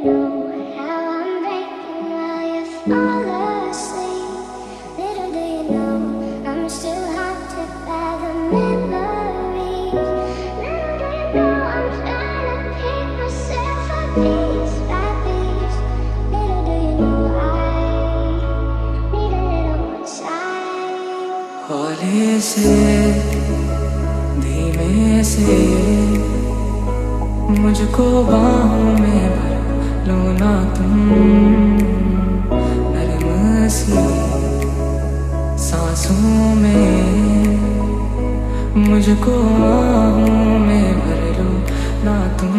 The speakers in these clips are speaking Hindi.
know how I'm breaking while you fall asleep? Little do you know I'm still haunted by the memories. Little do you know I'm trying to pick myself up piece by piece. Little do you know I need a little more time. हौले से धीमे से मुझको बाहों में भर लो ना तुम, नरम सी सांसों में मुझको बाहों में भर लो ना तुम।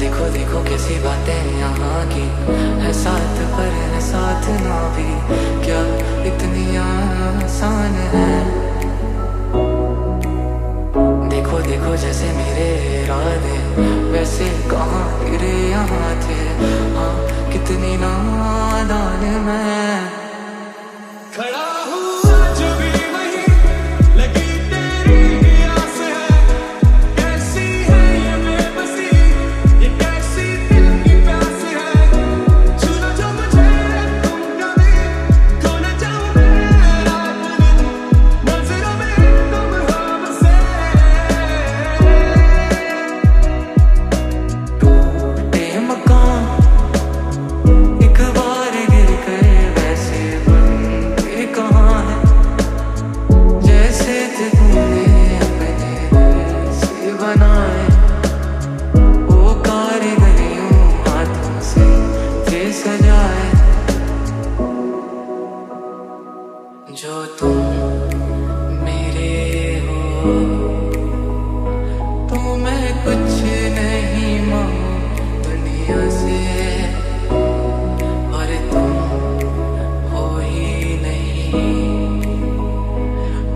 देखो देखो कैसी बातें यहाँ की है, साथ पर है साथ ना भी, क्या इतनी आसान है। देखो देखो जैसे मेरे इरादे वैसे कहाँ गिरे यहाँ थे, हाँ कितनी नादान मैं खड़ा हूँ। जो तुम मेरे हो तो मैं कुछ नहीं मांगू दुनिया से, और तुम हो ही नहीं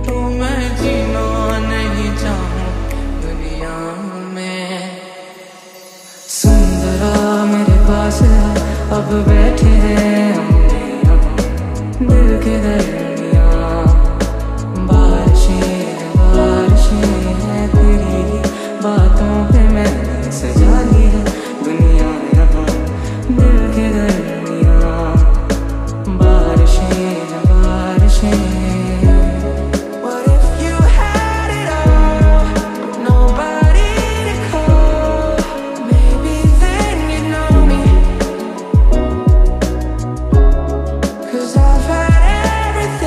तो मैं जीना नहीं चाहूँ दुनिया में। सुंदरा मेरे पास अब बैठे हैं हमने यहाँ दिल के दर बातों पे मैंने सजा ली है दुनिया यहाँ दिल के दरमियाँ, बारिशें बारिशें। What if you had it all, but nobody to call? Maybe then you'd know me, 'cause I've had everything.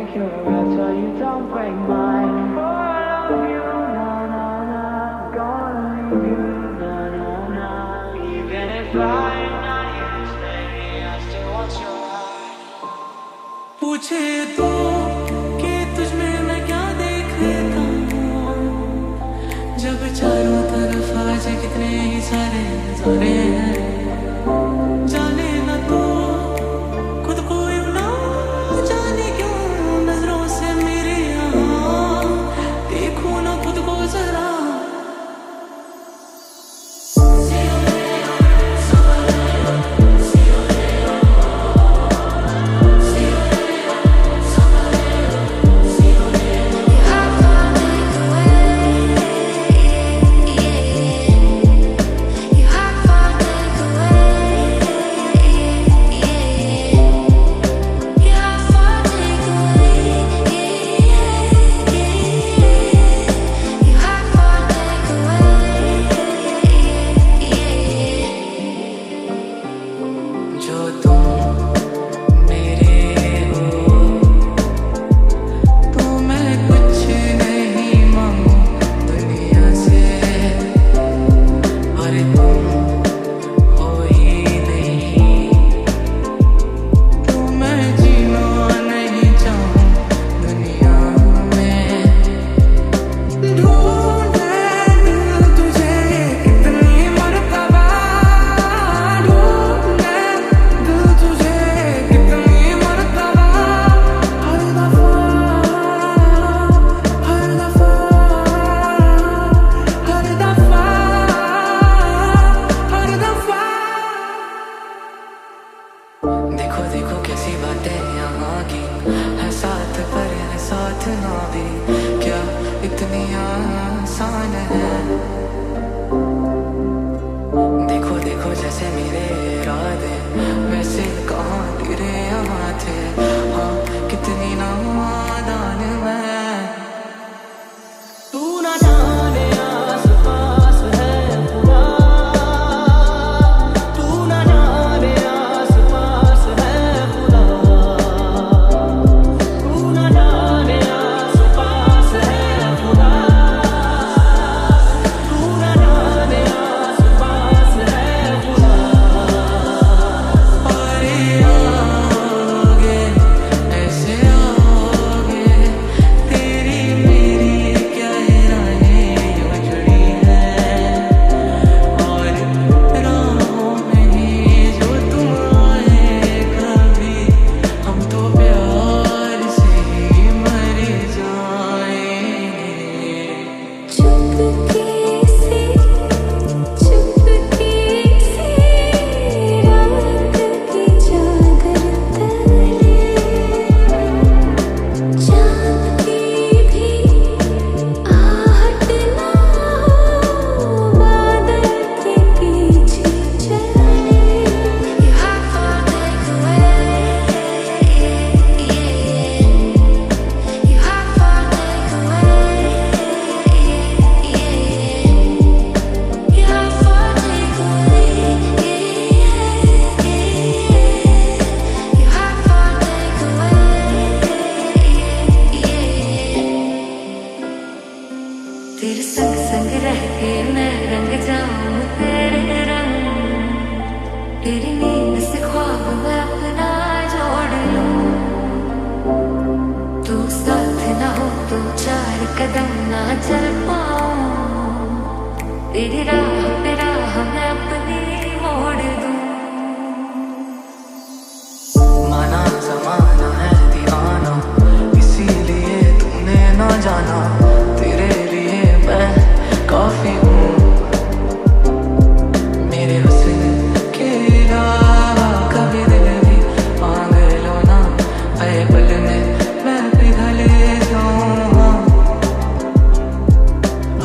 break your will so you don't break mine. Oh, I love you, na na na. Gonna leave you, na na na. Even if I'm not here to stay, I still want your heart. पूछे तो कि तुझ में मैं क्या देखता हूँ, जब चारों तरफ आज कितने ही सारे नजारे हैं. जाने न तो खुद को यूं ना जाने क्यों नजरों से मेरे यहाँ देखूं ना खुद को जरा.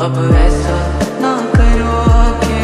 अब ऐसा ना करो कि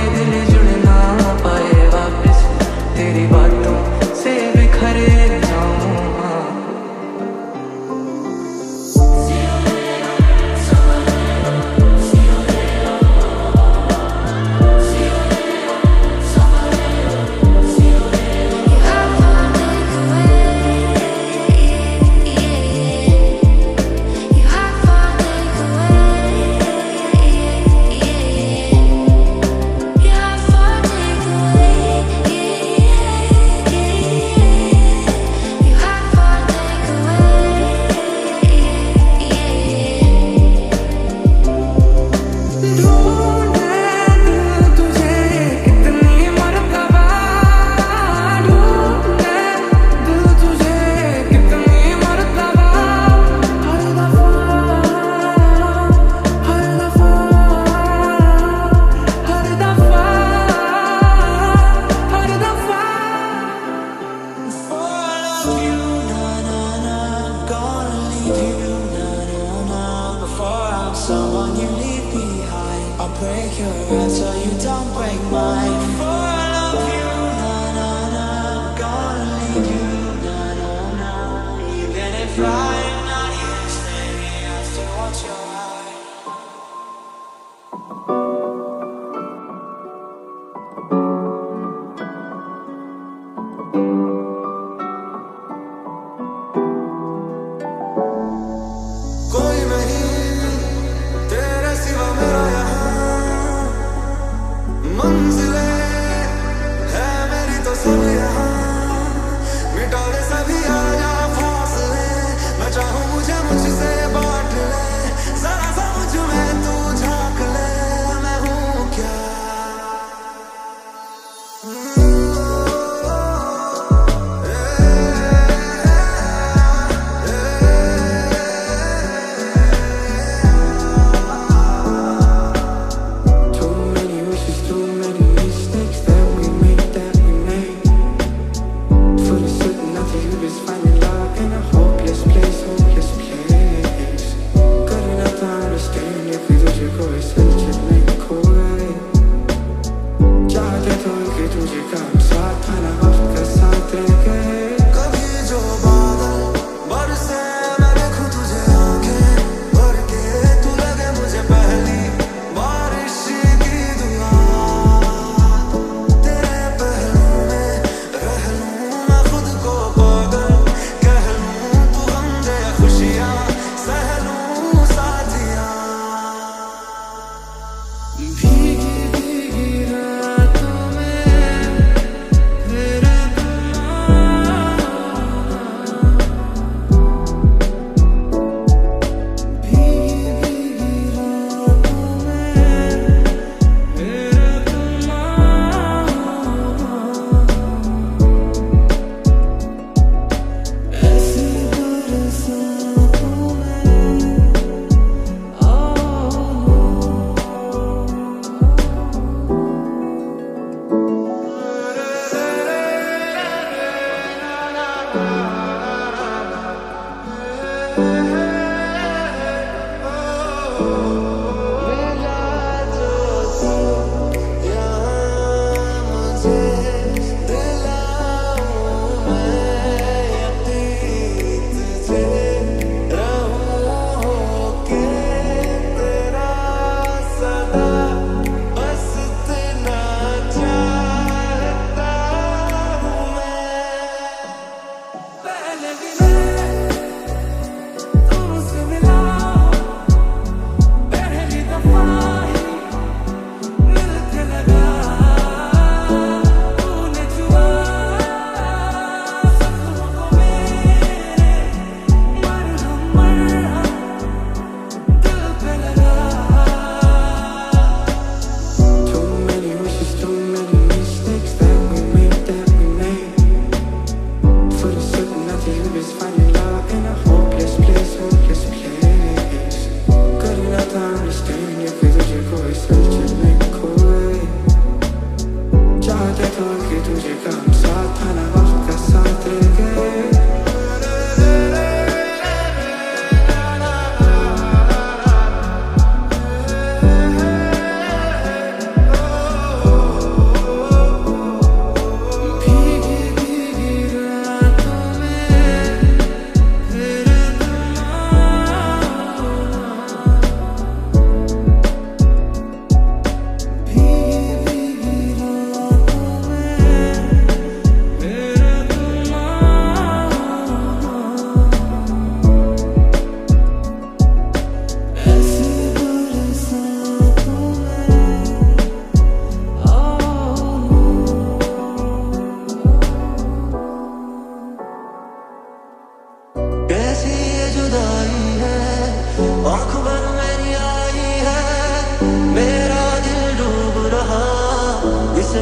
one you leave behind. I'll break your heart so you don't break mine. For I love you, na na na. Gonna leave you, na na na. Even if I'm not here to stay, I still want your heart. कोई नहीं तेरे सिवा मेरा यहाँ, मंजिलें है मेरी तो सब यहाँ, मिटा दे सभी आया फासले, मैं चाहूँ मुझे मुझसे बांट ले, जरा समझ में तू झांक ले, मैं हूँ क्या।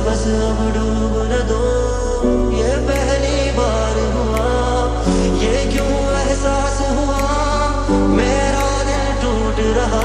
बस अब डूब न दो, ये पहली बार हुआ, ये क्यों एहसास हुआ, मेरा दिल टूट रहा।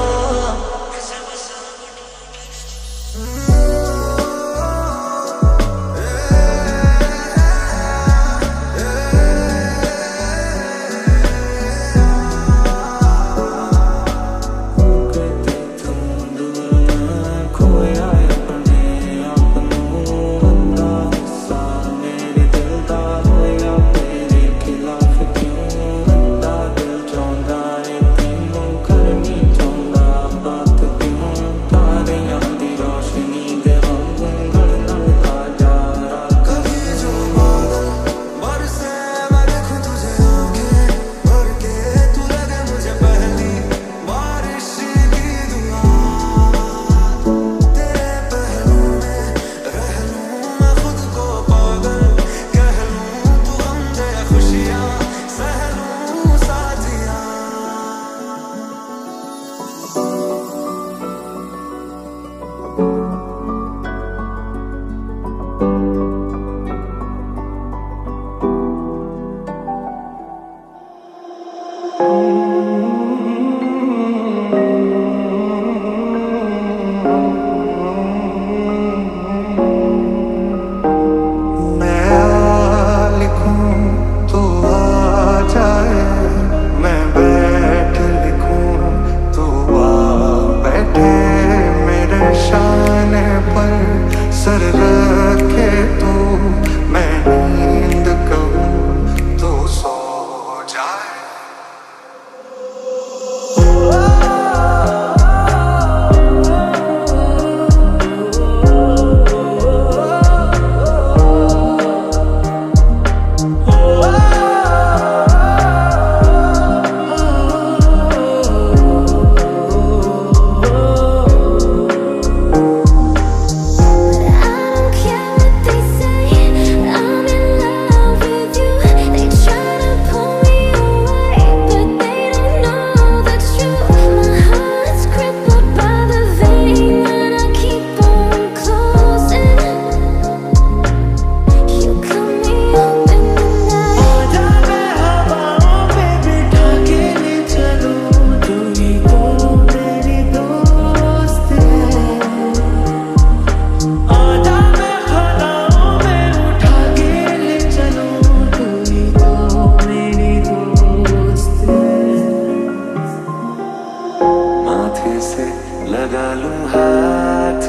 माथे से लगा लूं हाथ,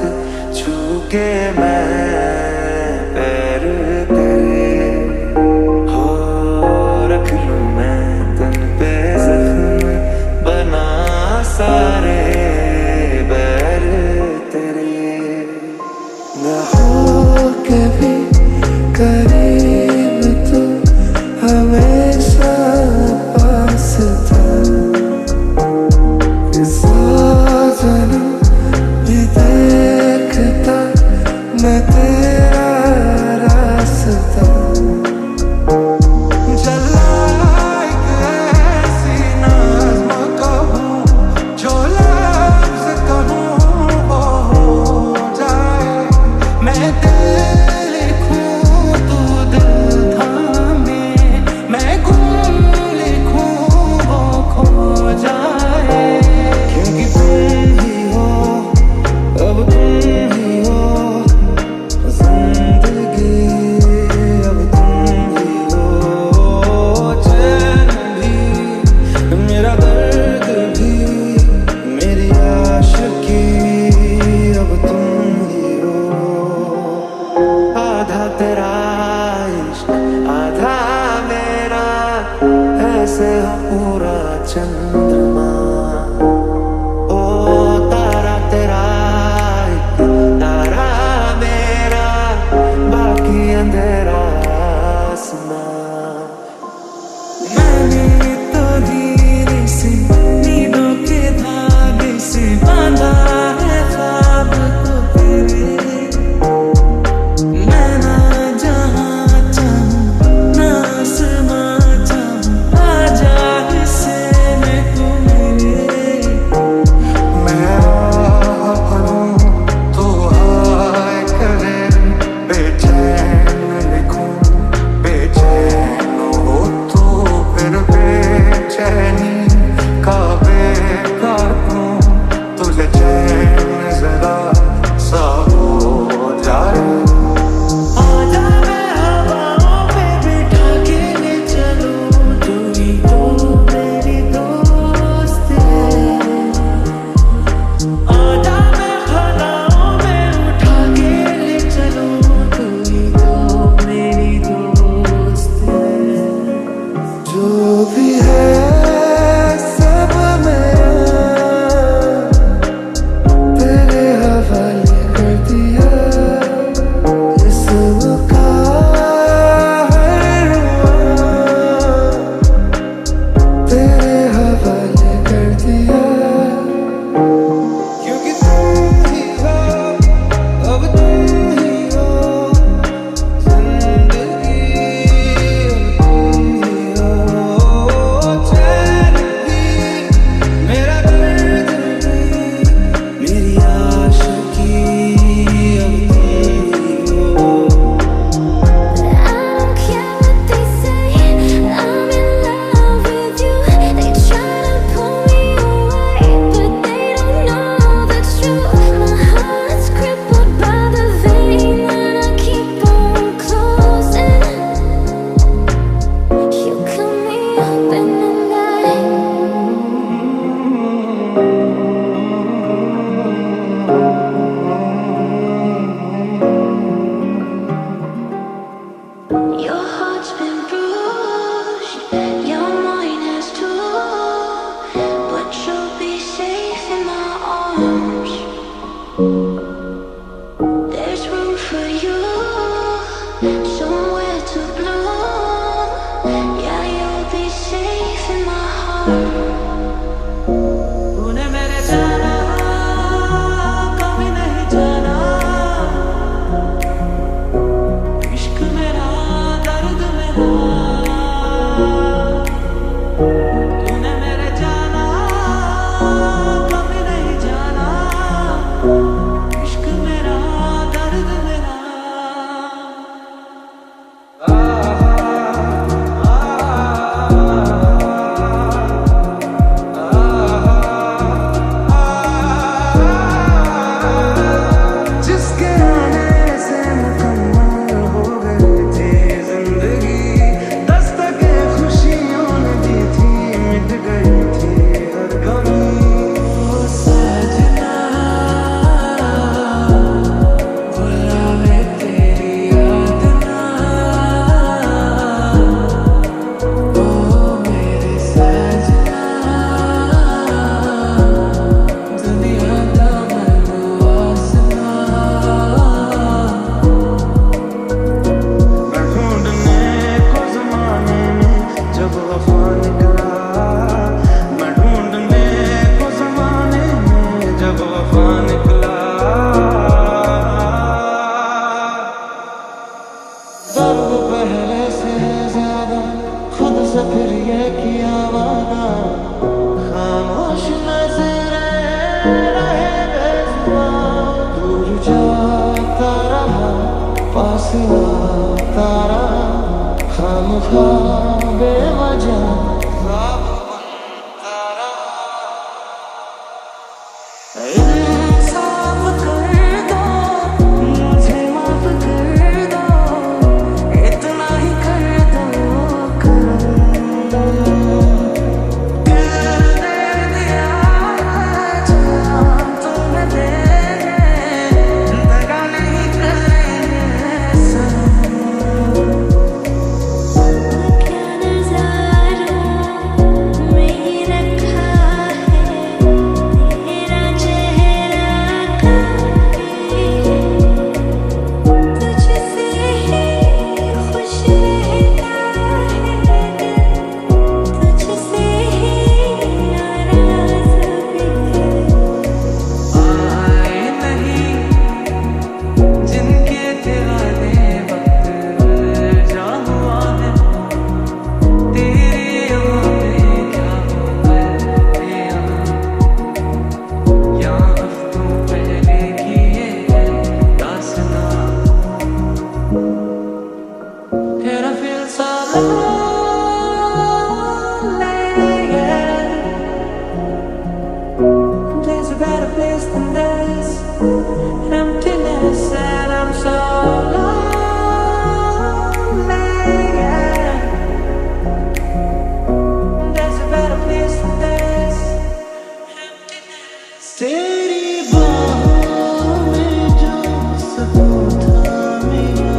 छू के मैं पैर तेरे, हो रख लूं मैं तन पे जख्म, बना सारे बैर तेरे। न हो के भी करीब तो हमेशा पास था, जन्म भी देखता मैं तेरा रास्ता, जला एक ऐसी नज़्म कहूँ जो फासला तारा खामखा बेवजह ख्वाब बनता रहा। इंसाफ कर दो, मुझे माफ कर दो, इतना ही कर दो करम। दिल दे दिया जान तुमने देंगे, दगा नहीं करेंगे सनम। क्या नजारा में ही रखा है तेरा चेहरा काफी है, तुझसे ही खुश रहता है दिल, तुझसे ही नाराज भी है। आए नहीं जिनके दीवाने वक्त जा हुआ है, तेरी आँखों में क्या हो गए या हफ्तों पहले की ये दास्तां। Yet I feel so lonely, yeah. There's a better place than this. Emptiness and I'm so lonely, yeah. There's a better place than this. Emptiness. तेरी बाहों में जो सुकून था मेरा,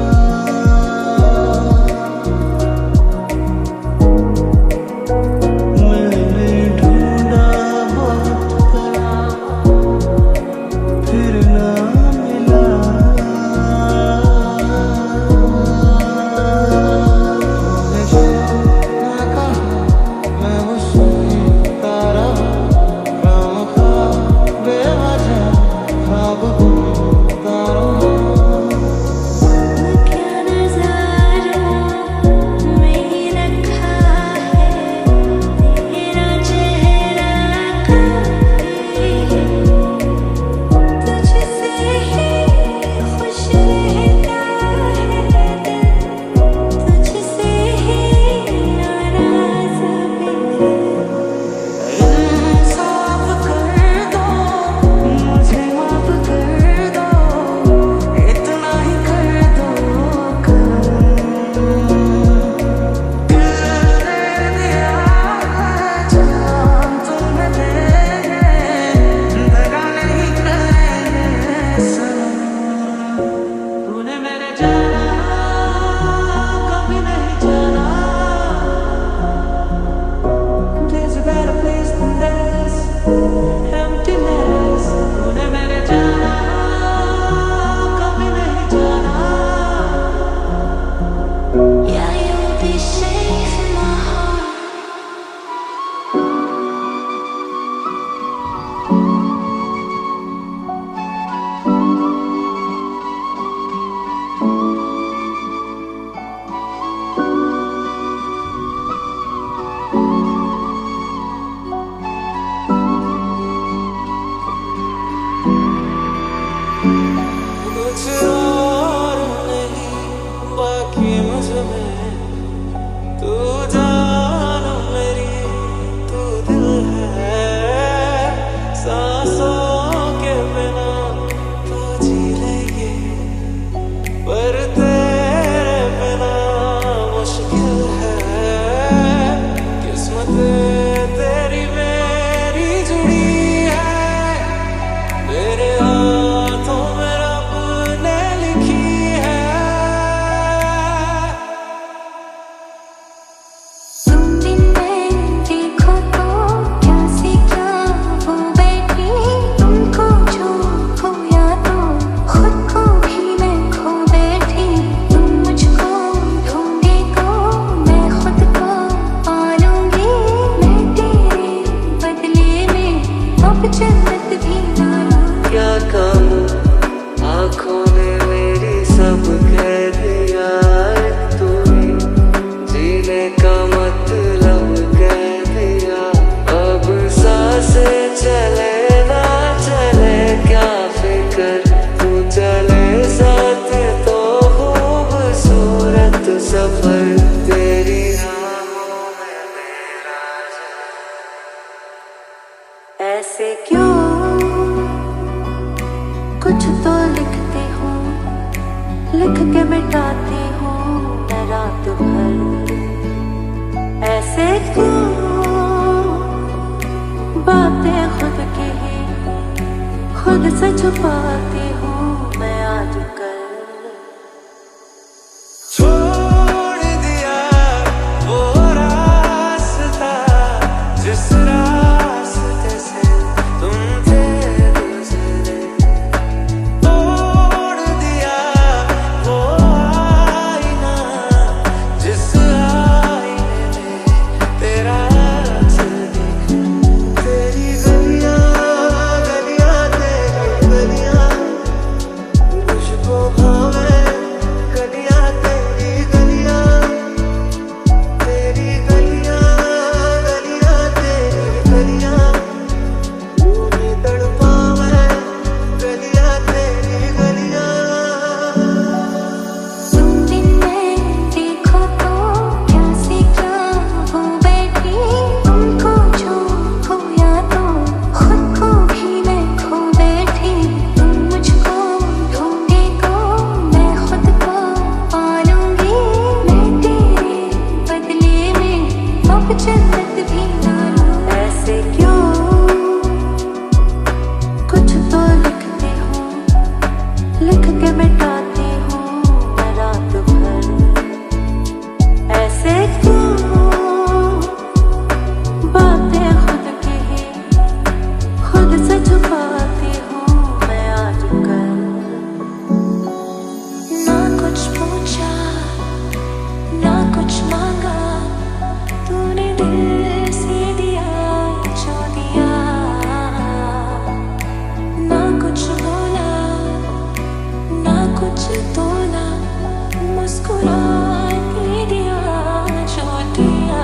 मैंने ढूंढा बहुत करा, फिर ना मिला। मुझे ना कहा मैं वो सुनता रहा, खामखा बेवजह ख्वाब बुनता रहा। क्या नजारा में ही रखा है तेरा चेहरा काफी है, तुझसे ही खुश रहता है दिल, तुझसे ही नाराज भी है। इंसाफ कर दो, मुझे माफ कर दो, इतना ही कर दो करम। दिल दे दिया जान तुमने देंगे, दगा नहीं करेंगे सनम। तूने मेरे जाना कभी नहीं जाना। There's a better place than this. Emptiness. तूने मेरे जाना कभी नहीं जाना। Yeah, you'll be safe in my heart. कुछ और नहीं बाकी मुझ में, तू जान मेरी तू दिल है। सांसों के बिना तो जी लेंगे, पर तेरे बिना मुश्किल है। किस्मत तेरी मेरी जुड़ी है, मेरे हाथों में रब ने लिखी है। तुम दिन में देखो तो क्या से क्या वो बैठी, तुमको जो खोया तो खुद को भी मैं खो बैठी। तुम मुझको ढूंढे तो मैं खुद को पालूंगी, मैं तेरे बदले में अब जन्नत भी डालूंगी। क्या कहूँ आँखों ने मेरी सब कह दिया, तू जीने का मतलब कह दिया। अब सांसें चले ना चले क्या फिक्र, तू चले साथ तो खूब ऐसे क्यों कुछ तो लिखती हूँ, लिख के मिटाती हूँ मैं रात भर। ऐसे क्यों बातें खुद की ही खुद से छुपाती हूँ मैं आजकल। छोड़ दिया वो रास्ता जिस रास्ते से तुम थे गुजरे, तोड़ दिया वो आईना जिस आईने में तेरा अक्स दिखे। तेरी गलियां गलियां तेरी गलियां मुझको भावे, गलियां तेरी गलियां, तेरी गलियां गलियां तेरी गलियां यूं ही तड़पावे, गलियां तेरी गलियां। तुम दिन में देखो तो क्या से क्या हो बैठी, तुमको जो खोया तो खुद को भी मैं खो बैठी। तुम मुझको ढूंढे तो मैं खुद को पालूंगी, मैं तेरे बदले में अब जन्नत भी ना लूं। ऐसे क्यों कुछ तो लिखती हूँ, लिख के मिटाती हूँ मैं रात भर। ऐसे क्यों बातें खुद की ही खुद से छुपाती हूँ मैं आजकल। ना कुछ पूछा ना कुछ मांगा, तूने दिल से दिया जो दिया। ना कुछ बोला ना कुछ तोला, मुस्कुरा के दिया जो दिया।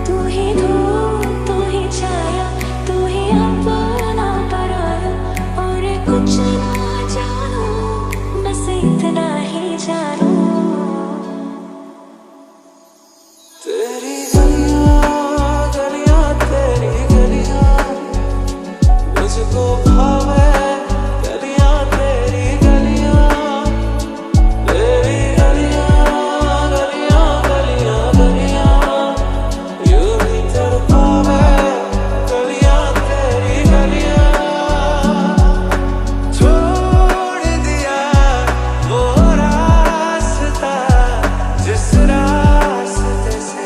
तू ही धूप तू ही छाया, तू ही अपना पराया, और कुछ ना जानू बस इतना ही जानू। तेरी गलियां गलियां तेरी गलियां मुझको भावे, गलियां तेरी गलियां, तेरी गलियां गलियां गलियां गलियां यूं ही तड़पावे, गलियां तेरी गलियां। छोड़ दिया वो रास्ता जिस रास्ते से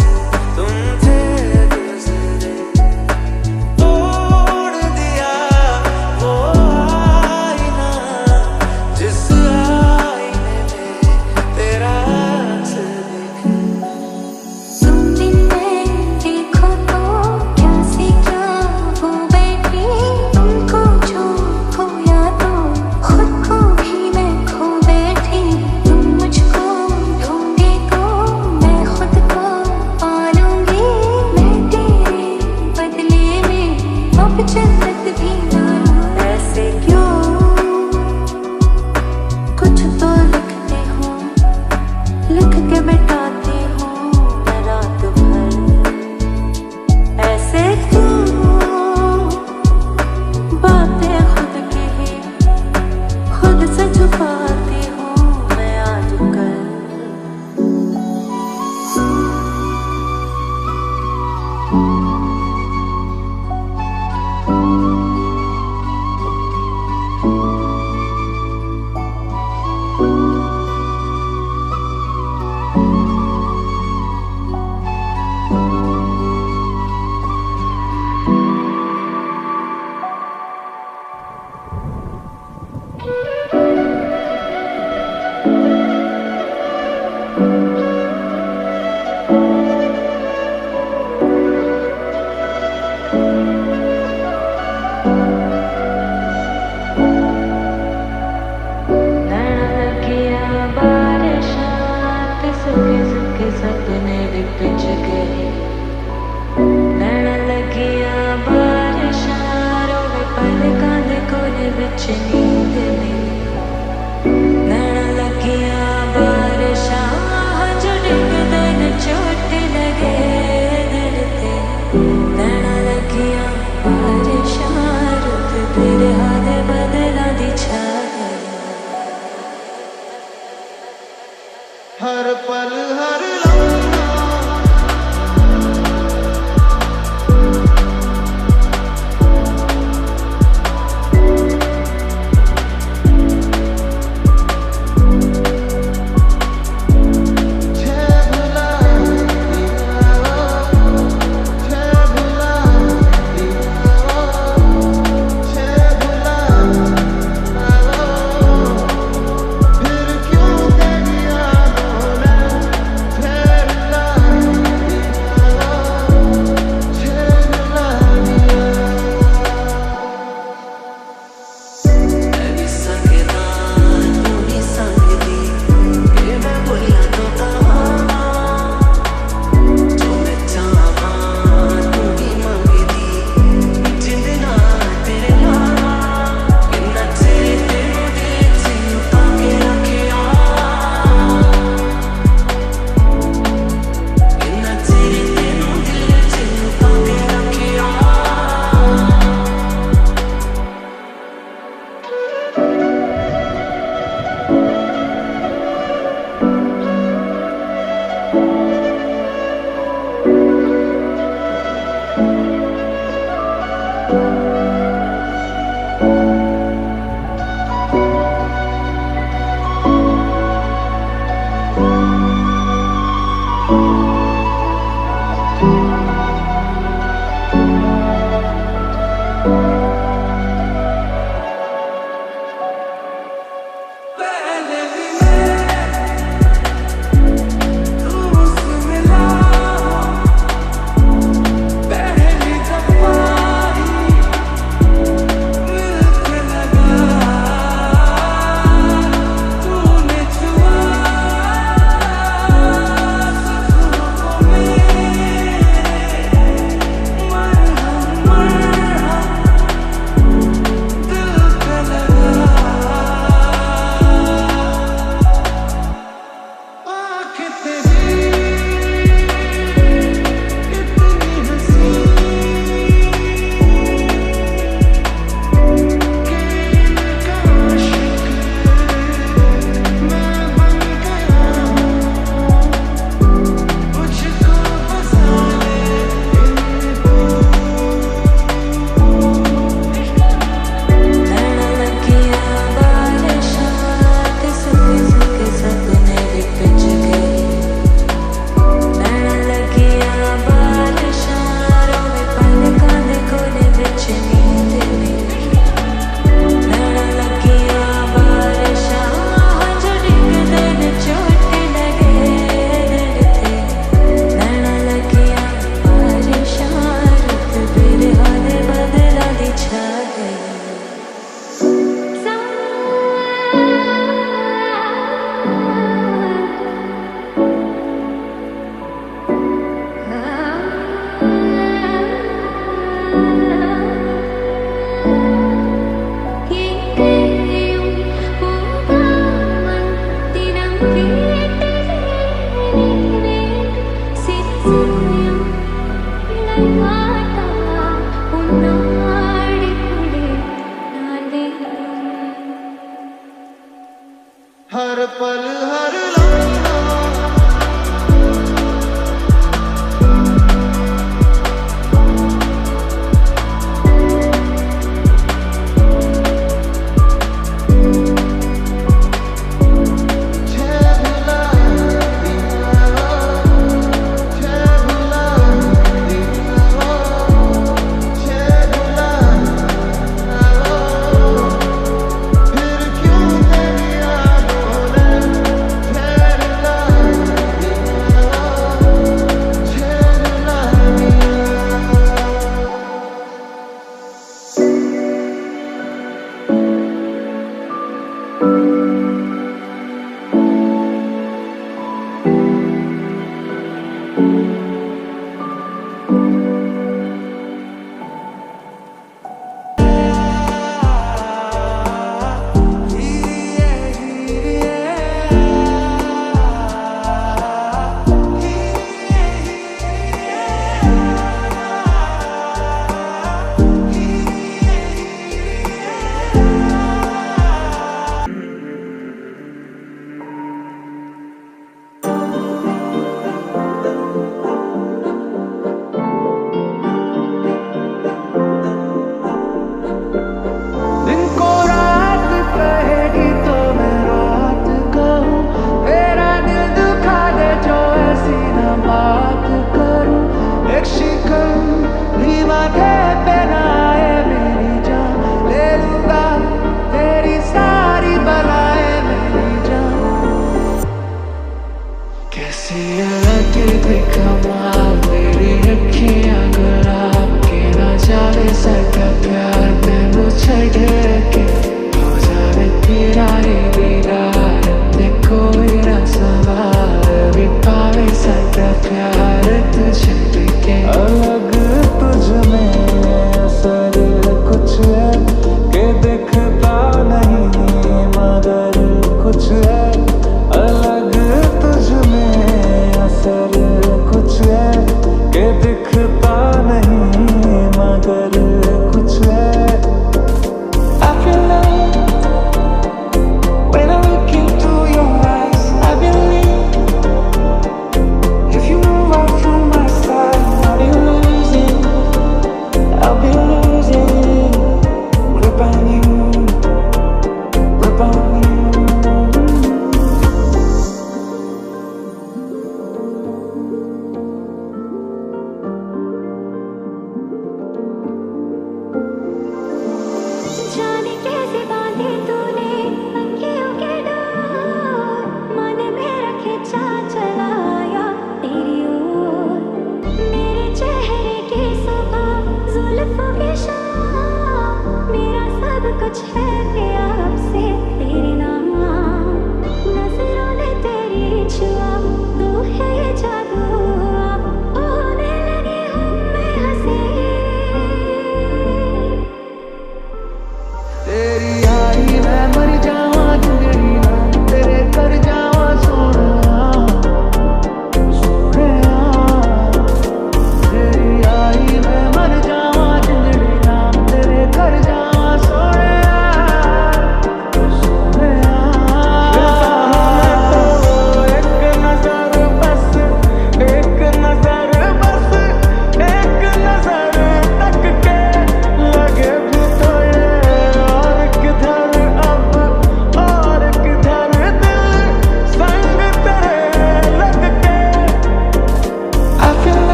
तुम थे गुजरे, तोड़ दिया वो आईना जिस आईने में तेरा अक्स दिखे। तुम दिन में देखो तो क्या से क्या हो बैठी, तुमको जो खोया तो खुद को भी मैं खो बैठी। तुम मुझको ढूंढे तो मैं खुद को पालूंगी, मैं तेरे बदले में अब जन्नत भी ना लूं। ऐसे क्यों कुछ तो लिखती हूँ, लिख के मिटाती हूँ मैं रात भर। ऐसे क्यों बातें खुद की ही खुद से छुपाती हूँ मैं आजकल। पल हर लम्हा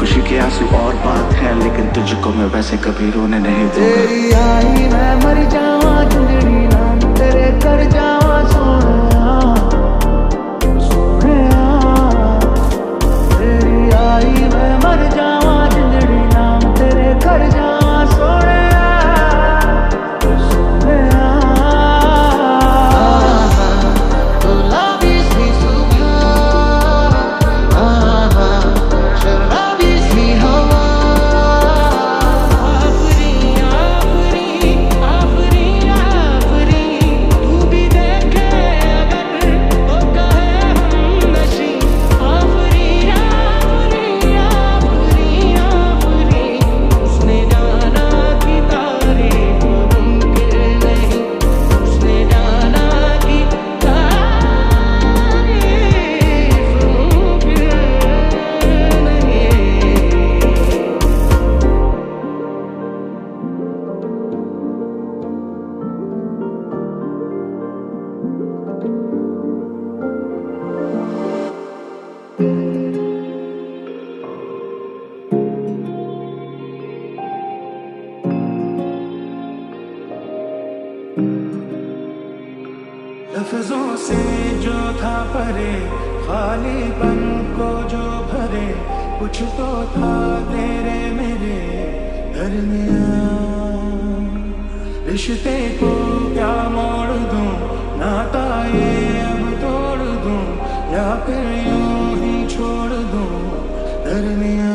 खुशी के आंसू और बात है, लेकिन तुझको मैं वैसे कभी रोने नहीं दूंगा। तेरी आई मैं मर जावा जिंदड़ी नाम तेरे कर जावा सोनिया सोनिया। तेरी आई मैं मर जावा जिंदड़ी नाम तेरे कर जावा सोनिया सोनिया। गुलाबी सी सुबह शराबी सी हवा लफ्जों से जो था परे, खालीपन को जो भरे, कुछ तो था तेरे मेरे दरमियां। रिश्ते को क्या मोड़ दूं, नाता ये अब तोड़ दूं, या फिर यूं ही छोड़ दूं दरमियां।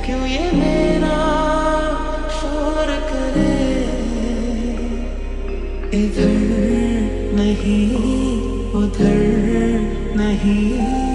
क्यों ये मेरा शोर करे, इधर नहीं उधर नहीं।